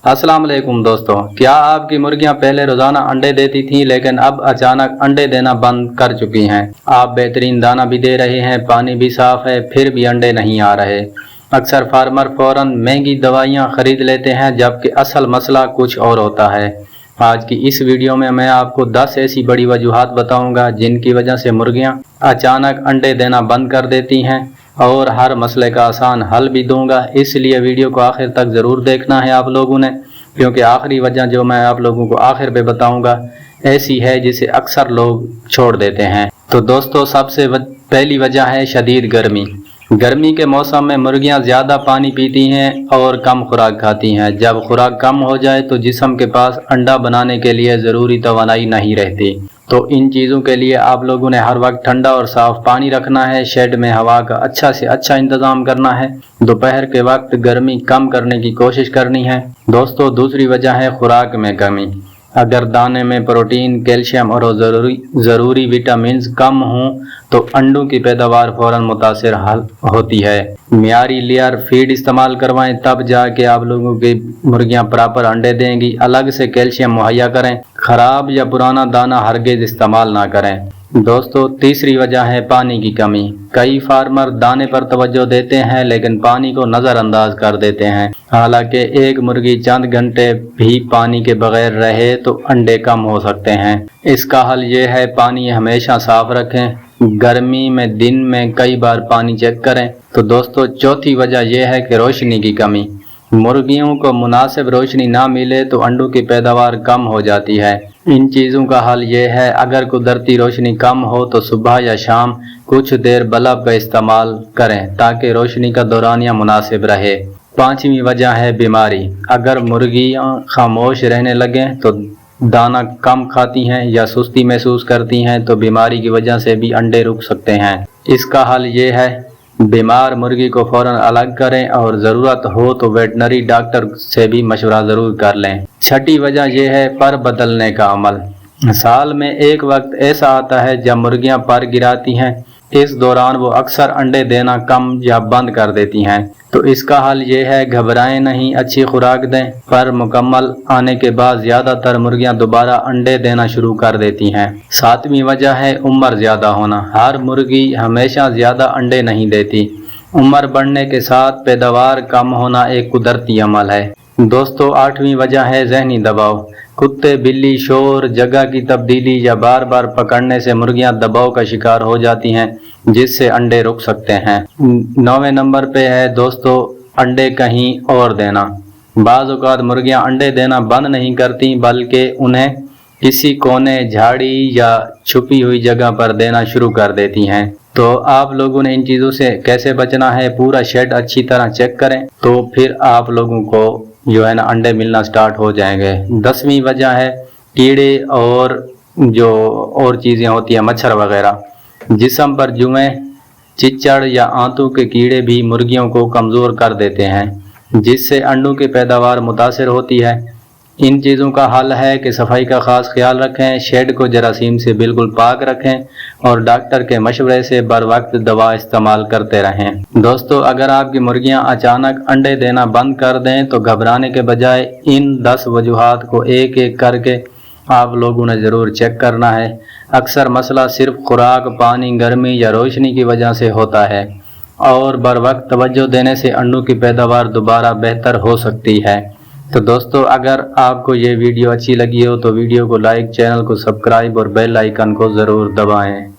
अस्सलाम वालेकुम दोस्तों, क्या आपकी मुर्गियां पहले रोजाना अंडे देती थीं लेकिन अब अचानक अंडे देना बंद कर चुकी हैं? आप बेहतरीन दाना भी दे रहे हैं, पानी भी साफ है, फिर भी अंडे नहीं आ रहे। अक्सर फार्मर फौरन महंगी दवाइयां खरीद लेते हैं, जबकि असल मसला कुछ और होता है। आज की इस वीडियो में मैं आपको 10 ऐसी बड़ी वजूहात बताऊंगा जिनकी वजह से मुर्गियां अचानक अंडे देना बंद कर देती हैं, और हर मसले का आसान हल भी दूंगा। इसलिए वीडियो को आखिर तक ज़रूर देखना है आप लोगों ने, क्योंकि आखिरी वजह जो मैं आप लोगों को आखिर पे बताऊंगा ऐसी है जिसे अक्सर लोग छोड़ देते हैं। तो दोस्तों, सबसे पहली वजह है शदीद गर्मी। गर्मी के मौसम में मुर्गियां ज़्यादा पानी पीती हैं और कम खुराक खाती हैं। जब खुराक कम हो जाए तो जिस्म के पास अंडा बनाने के लिए ज़रूरी तवानाई नहीं रहती। तो इन चीज़ों के लिए आप लोगों ने हर वक्त ठंडा और साफ़ पानी रखना है। शेड में हवा का अच्छा से अच्छा इंतज़ाम करना है। दोपहर के वक्त गर्मी कम करने की कोशिश करनी है। दोस्तों, दूसरी वजह है खुराक में कमी। अगर दाने में प्रोटीन, कैल्शियम और ज़रूरी विटामिन कम हों तो अंडों की पैदावार फौरन मुतासिर होती है। मियारी लेयर फीड इस्तेमाल करवाएं, तब जाके आप लोगों की मुर्गियां प्रॉपर अंडे देंगी। अलग से कैल्शियम मुहैया करें। खराब या पुराना दाना हरगिज़ इस्तेमाल ना करें। दोस्तों, तीसरी वजह है पानी की कमी। कई फार्मर दाने पर तवज्जो देते हैं लेकिन पानी को नज़रअंदाज कर देते हैं। हालांकि एक मुर्गी चंद घंटे भी पानी के बगैर रहे तो अंडे कम हो सकते हैं। इसका हल ये है, पानी हमेशा साफ रखें। गर्मी में दिन में कई बार पानी चेक करें। तो दोस्तों, चौथी वजह यह है कि रोशनी की कमी। मुर्गियों को मुनासिब रोशनी ना मिले तो अंडों की पैदावार कम हो जाती है। इन चीज़ों का हल ये है, अगर कुदरती रोशनी कम हो तो सुबह या शाम कुछ देर बल्ब का इस्तेमाल करें ताकि रोशनी का दौरानिया मुनासिब रहे। पांचवी वजह है बीमारी। अगर मुर्गियां खामोश रहने लगें तो दाना कम खाती हैं या सुस्ती महसूस करती हैं तो बीमारी की वजह से भी अंडे रुक सकते हैं। इसका हल ये है, बीमार मुर्गी को फौरन अलग करें और ज़रूरत हो तो वेटनरी डॉक्टर से भी मशवरा ज़रूर कर लें। छठी वजह यह है पर बदलने का अमल। साल में एक वक्त ऐसा आता है जब मुर्गियां पर गिराती हैं। इस दौरान वो अक्सर अंडे देना कम या बंद कर देती हैं। तो इसका हल ये है, घबराएं नहीं, अच्छी खुराक दें। पर मुकम्मल आने के बाद ज़्यादातर मुर्गियां दोबारा अंडे देना शुरू कर देती हैं। सातवीं वजह है उम्र ज़्यादा होना। हर मुर्गी हमेशा ज़्यादा अंडे नहीं देती। उम्र बढ़ने के साथ पैदावार कम होना एक कुदरती अमल है। दोस्तों, आठवीं वजह है जहनी दबाव। कुत्ते, बिल्ली, शोर, जगह की तब्दीली या बार बार पकड़ने से मुर्गियां दबाव का शिकार हो जाती हैं, जिससे अंडे रुक सकते हैं। 9वें नंबर पे है दोस्तों, अंडे कहीं और देना। बाज़ औक़ात मुर्गियां अंडे देना बंद नहीं करती, बल्कि उन्हें किसी कोने, झाड़ी या छुपी हुई जगह पर देना शुरू कर देती हैं। तो आप लोगों ने इन चीज़ों से कैसे बचना है, पूरा शेड अच्छी तरह चेक करें, तो फिर आप लोगों को जो है ना अंडे मिलना स्टार्ट हो जाएंगे। 10वीं वजह है कीड़े और जो और चीज़ें होती हैं, मच्छर वगैरह। जिस्म पर जुएं, चिच्चड़ या आंतों के कीड़े भी मुर्गियों को कमज़ोर कर देते हैं, जिससे अंडों की पैदावार मुतासिर होती है। इन चीज़ों का हल है कि सफाई का ख़ास ख्याल रखें, शेड को जरासीम से बिल्कुल पाक रखें और डॉक्टर के मशवरे से बर वक्त दवा इस्तेमाल करते रहें। दोस्तों, अगर आपकी मुर्गियां अचानक अंडे देना बंद कर दें तो घबराने के बजाय इन 10 वजूहात को एक एक करके आप लोगों ने ज़रूर चेक करना है। अक्सर मसला सिर्फ खुराक, पानी, गर्मी या रोशनी की वजह से होता है, और बर वक्त तवज्जो देने से अंडों की पैदावार दोबारा बेहतर हो सकती है। तो दोस्तों, अगर आपको ये वीडियो अच्छी लगी हो तो वीडियो को लाइक, चैनल को सब्सक्राइब और बेल आइकन को ज़रूर दबाएं।